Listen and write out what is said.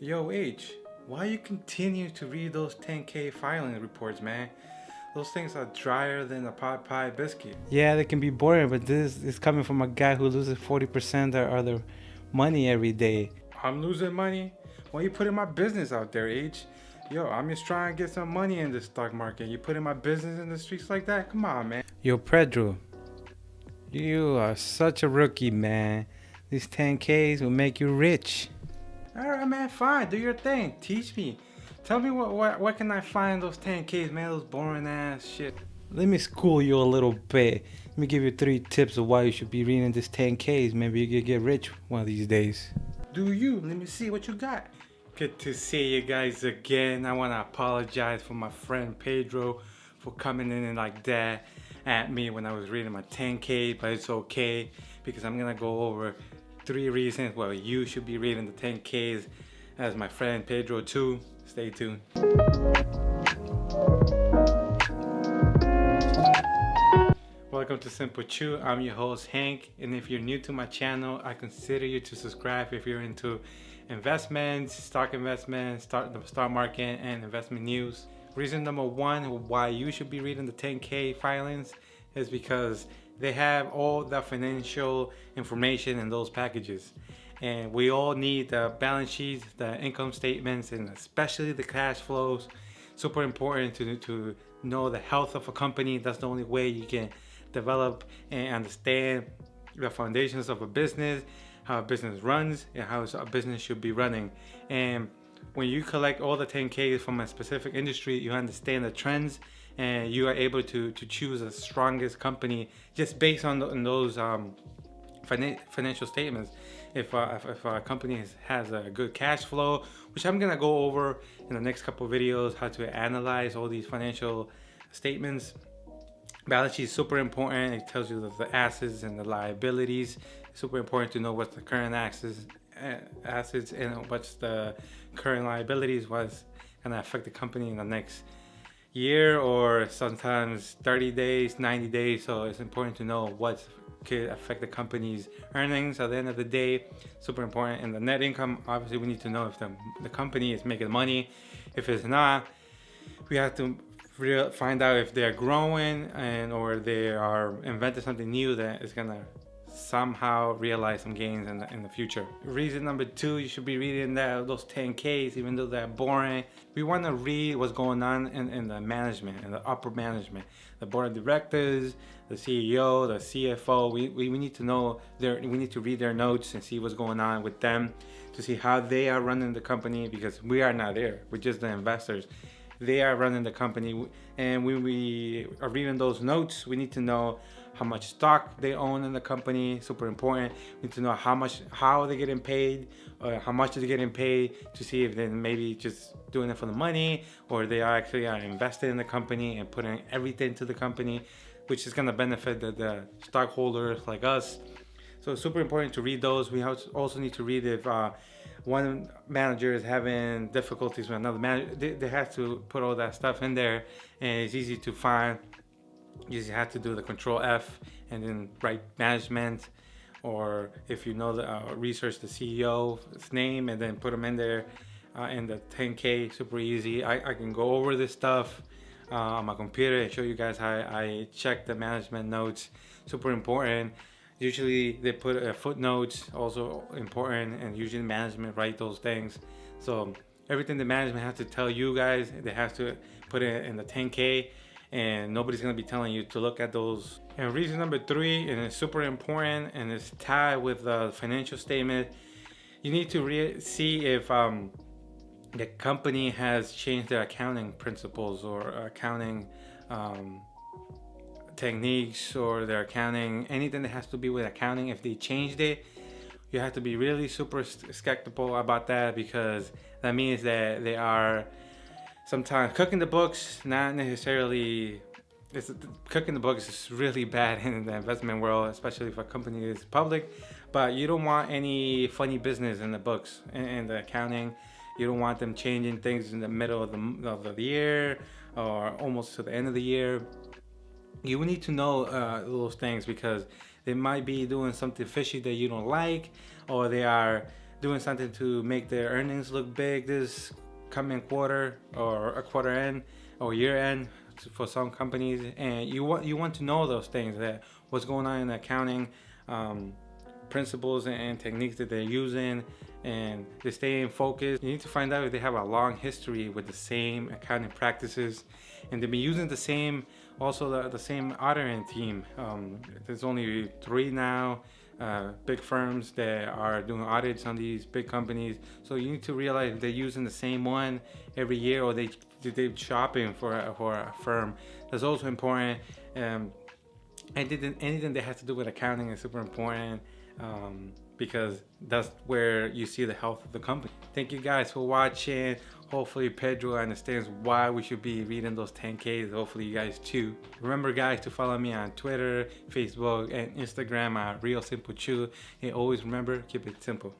Yo, H, why you continue to read those 10K filing reports, man? Those things are drier than a pot pie biscuit. Yeah, they can be boring, but this is coming from a guy who loses 40% of their money every day. I'm losing money? Why you putting my business out there, H? Yo, I'm just trying to get some money in the stock market. You putting my business in the streets like that? Come on, man. Yo, Pedro, you are such a rookie, man. These 10Ks will make you rich. Alright, man, fine. Do your thing. Teach me. Tell me what can I find those 10Ks, man? Those boring ass shit. Let me school you a little bit. Let me give you 3 tips of why you should be reading this 10Ks. Maybe you could get rich one of these days. Do you? Let me see what you got. Good to see you guys again. I want to apologize for my friend Pedro for coming in like that at me when I was reading my 10K, but it's okay because I'm gonna go over 3 reasons why you should be reading the 10Ks as my friend Pedro too. Stay tuned. Welcome to SimpleChew. I'm your host Hank, and if you're new to my channel, I consider you to subscribe if you're into investments, stock investments, the stock market, and investment news. Reason number 1 why you should be reading the 10K filings is because they have all the financial information in those packages. And we all need the balance sheets, the income statements, and especially the cash flows. Super important to know the health of a company. That's the only way you can develop and understand the foundations of a business, how a business runs, and how a business should be running. And when you collect all the 10Ks from a specific industry, you understand the trends, and you are able to choose the strongest company just based on those financial statements. If a company has a good cash flow, which I'm gonna go over in the next couple of videos, how to analyze all these financial statements. Balance sheet is super important. It tells you the assets and the liabilities. It's super important to know what's the current assets and what's the current liabilities, what's gonna affect the company in the next year or sometimes 30 days, 90 days. So it's important to know what could affect the company's earnings at the end of the day. Super important. And the net income, obviously we need to know if the company is making money. If it's not, we have to find out if they're growing or they are inventing something new that is gonna somehow realize some gains in the future. Reason number 2, you should be reading those 10Ks, even though they're boring. We want to read what's going on in the management, in the upper management, the board of directors, the CEO, the CFO. We need to know we need to read their notes and see what's going on with them to see how they are running the company, because we are not there. We're just the investors. They are running the company, and when we are reading those notes, we need to know how much stock they own in the company. Super important. We need to know how they're getting paid, or how much they're getting paid, to see if they're maybe just doing it for the money, or they are actually invested in the company and putting everything to the company, which is going to benefit the stockholders like us. So it's super important to read those. We also need to read if one manager is having difficulties with another manager. They have to put all that stuff in there, and it's easy to find. You just have to do the Control F and then write management, or if you know research the CEO's name and then put them in there in the 10K. Super easy. I can go over this stuff on my computer and show you guys how I check the management notes. Super important. Usually they put footnotes, also important, and usually management write those things. So everything the management has to tell you guys, they have to put it in the 10K, and nobody's gonna be telling you to look at those. And reason number 3, and it's super important, and it's tied with the financial statement. You need to see if the company has changed their accounting principles or accounting techniques, or their accounting, anything that has to be with accounting. If they changed it, you have to be really super skeptical about that, because that means that they are sometimes cooking the books, not necessarily. Cooking the books is really bad in the investment world, especially if a company is public. But you don't want any funny business in the books and the accounting. You don't want them changing things in the middle of the year or almost to the end of the year. You need to know those things, because they might be doing something fishy that you don't like, or they are doing something to make their earnings look big this coming quarter or a quarter end or year end for some companies, and you want to know those things, that what's going on in the accounting principles and techniques that they're using, and they stay in focus. You need to find out if they have a long history with the same accounting practices, and they've been using the same, also the same auditing team. There's only 3 now, big firms that are doing audits on these big companies. So you need to realize if they're using the same one every year, or they're shopping for a firm. That's also important. Anything that has to do with accounting is super important, because that's where you see the health of the company. Thank you guys for watching. Hopefully Pedro understands why we should be reading those 10Ks. Hopefully you guys too. Remember guys to follow me on Twitter, Facebook, and Instagram at Real SimpleChew. And always remember, keep it simple.